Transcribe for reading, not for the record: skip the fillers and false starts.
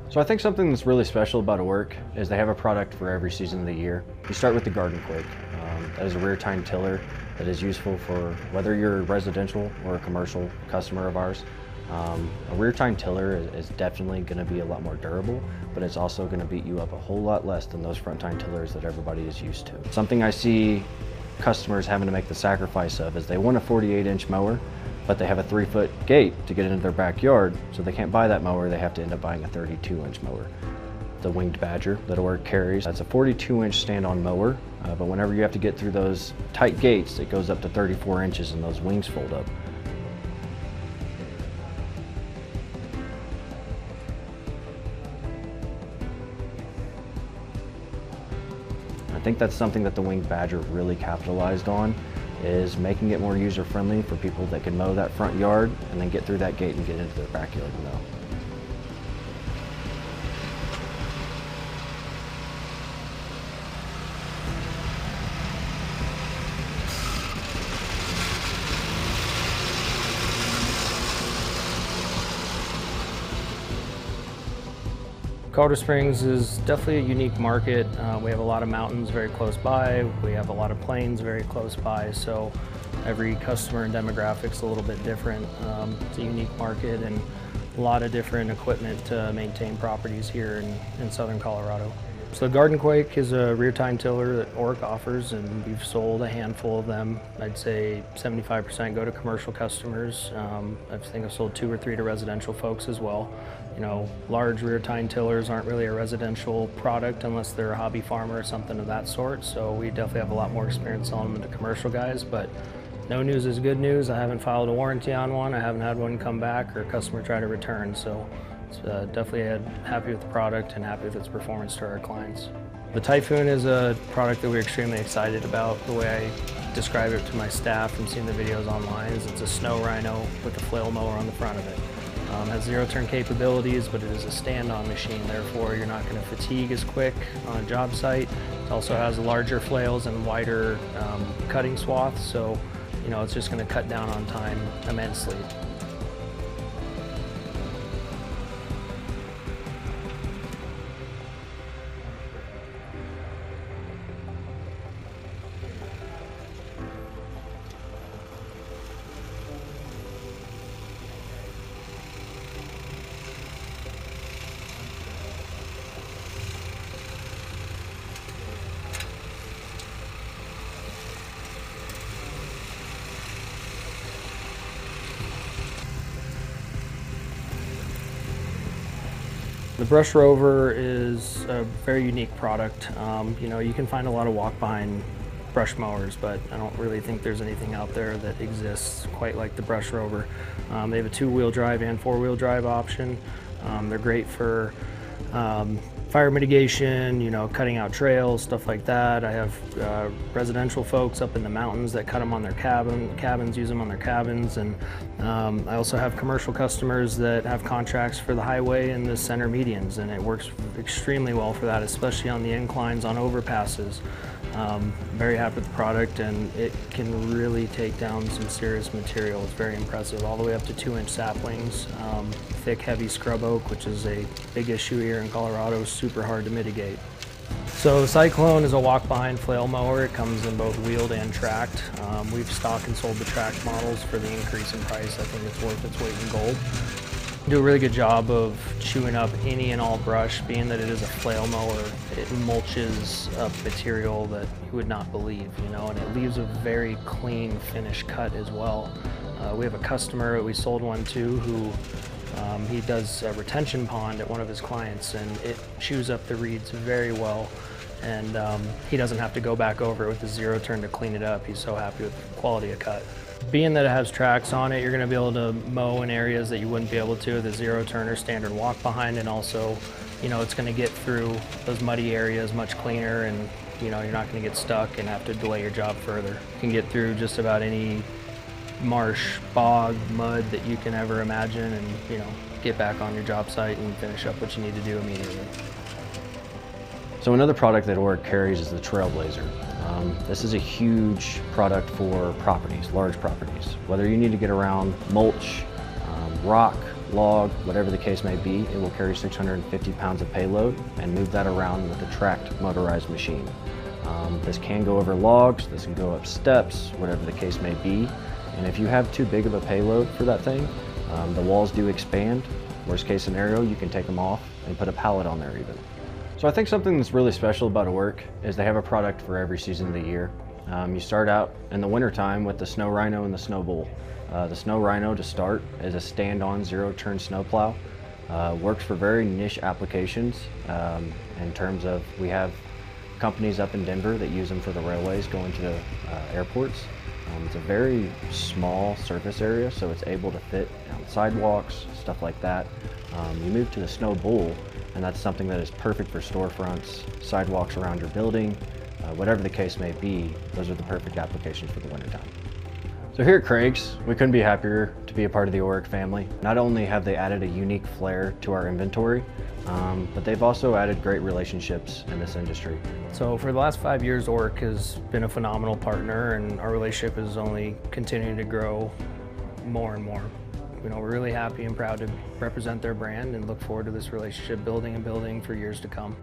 So I think something that's really special about Orec is they have a product for every season of the year. You start with the Garden Quake. That is a rear tine tiller that is useful for whether you're a residential or a commercial customer of ours. A rear tine tiller is definitely going to be a lot more durable, but it's also going to beat you up a whole lot less than those front tine tillers that everybody is used to. Something I see customers having to make the sacrifice of is they want a 48-inch mower, but they have a 3-foot gate to get into their backyard, so they can't buy that mower. They have to end up buying a 32-inch mower. The Winged Badger that Orec carries, that's a 42-inch stand-on mower, but whenever you have to get through those tight gates, it goes up to 34 inches and those wings fold up. I think that's something that the Winged Badger really capitalized on, is making it more user-friendly for people that can mow that front yard and then get through that gate and get into their backyard and mow. Colorado Springs is definitely a unique market. We have a lot of mountains very close by. We have a lot of plains very close by. So every customer and demographic is a little bit different. It's a unique market and a lot of different equipment to maintain properties here in southern Colorado. So the Garden Quake is a rear tine tiller that Orec offers, and we've sold a handful of them. I'd say 75% go to commercial customers. I think I've sold 2 or 3 to residential folks as well. You know, large rear tine tillers aren't really a residential product unless they're a hobby farmer or something of that sort. So we definitely have a lot more experience selling them to commercial guys, but no news is good news. I haven't filed a warranty on one. I haven't had one come back or a customer try to return. So it's definitely happy with the product and happy with its performance to our clients. The Typhoon is a product that we're extremely excited about. The way I describe it to my staff from seeing the videos online is it's a snow rhino with a flail mower on the front of it. Has zero-turn capabilities, but it is a stand-on machine, therefore you're not going to fatigue as quick on a job site. It also has larger flails and wider cutting swaths, so you know it's just going to cut down on time immensely. The Brush Rover is a very unique product. You know, you can find a lot of walk-behind brush mowers, but I don't really think there's anything out there that exists quite like the Brush Rover. They have a 2-wheel drive and 4-wheel drive option. They're great for fire mitigation, you know, cutting out trails, stuff like that. I have residential folks up in the mountains that cut them on their cabins, use them on their cabins, and I also have commercial customers that have contracts for the highway and the center medians, and it works extremely well for that, especially on the inclines, on overpasses. Very happy with the product, and it can really take down some serious material. It's very impressive, all the way up to 2-inch saplings, thick, heavy scrub oak, which is a big issue here in Colorado, super hard to mitigate. So Cyclone is a walk-behind flail mower. It comes in both wheeled and tracked. We've stocked and sold the tracked models for the increase in price. I think it's worth its weight in gold. Do a really good job of chewing up any and all brush. Being that it is a flail mower, it mulches up material that you would not believe, you know, and it leaves a very clean finish cut as well. We have a customer that we sold one to who he does a retention pond at one of his clients, and it chews up the reeds very well, and he doesn't have to go back over it with the zero turn to clean it up. He's so happy with the quality of cut. Being that it has tracks on it, you're going to be able to mow in areas that you wouldn't be able to with a zero turn or standard walk behind, and also, you know, it's going to get through those muddy areas much cleaner, and you know, you're not going to get stuck and have to delay your job further. You can get through just about any marsh, bog, mud that you can ever imagine, and you know, get back on your job site and finish up what you need to do immediately. So another product that Orec carries is the Trailblazer. This is a huge product for properties, large properties. Whether you need to get around mulch, rock, log, whatever the case may be, it will carry 650 pounds of payload and move that around with a tracked motorized machine. This can go over logs, this can go up steps, whatever the case may be. And if you have too big of a payload for that thing, the walls do expand. Worst case scenario, you can take them off and put a pallet on there even. So I think something that's really special about Orec is they have a product for every season of the year. You start out in the wintertime with the Snow Rhino and the Snow Bull. The Snow Rhino to start is a stand-on zero-turn snowplow. Works for very niche applications in terms of we have companies up in Denver that use them for the railways going to airports. It's a very small surface area, so it's able to fit on sidewalks, stuff like that. You move to the Snow Bull, and that's something that is perfect for storefronts, sidewalks around your building, whatever the case may be. Those are the perfect applications for the wintertime. So here at Craig's, we couldn't be happier to be a part of the Orec family. Not only have they added a unique flair to our inventory, but they've also added great relationships in this industry. So for the last 5 years, Orec has been a phenomenal partner, and our relationship is only continuing to grow more and more. You know, we're really happy and proud to represent their brand and look forward to this relationship building and building for years to come.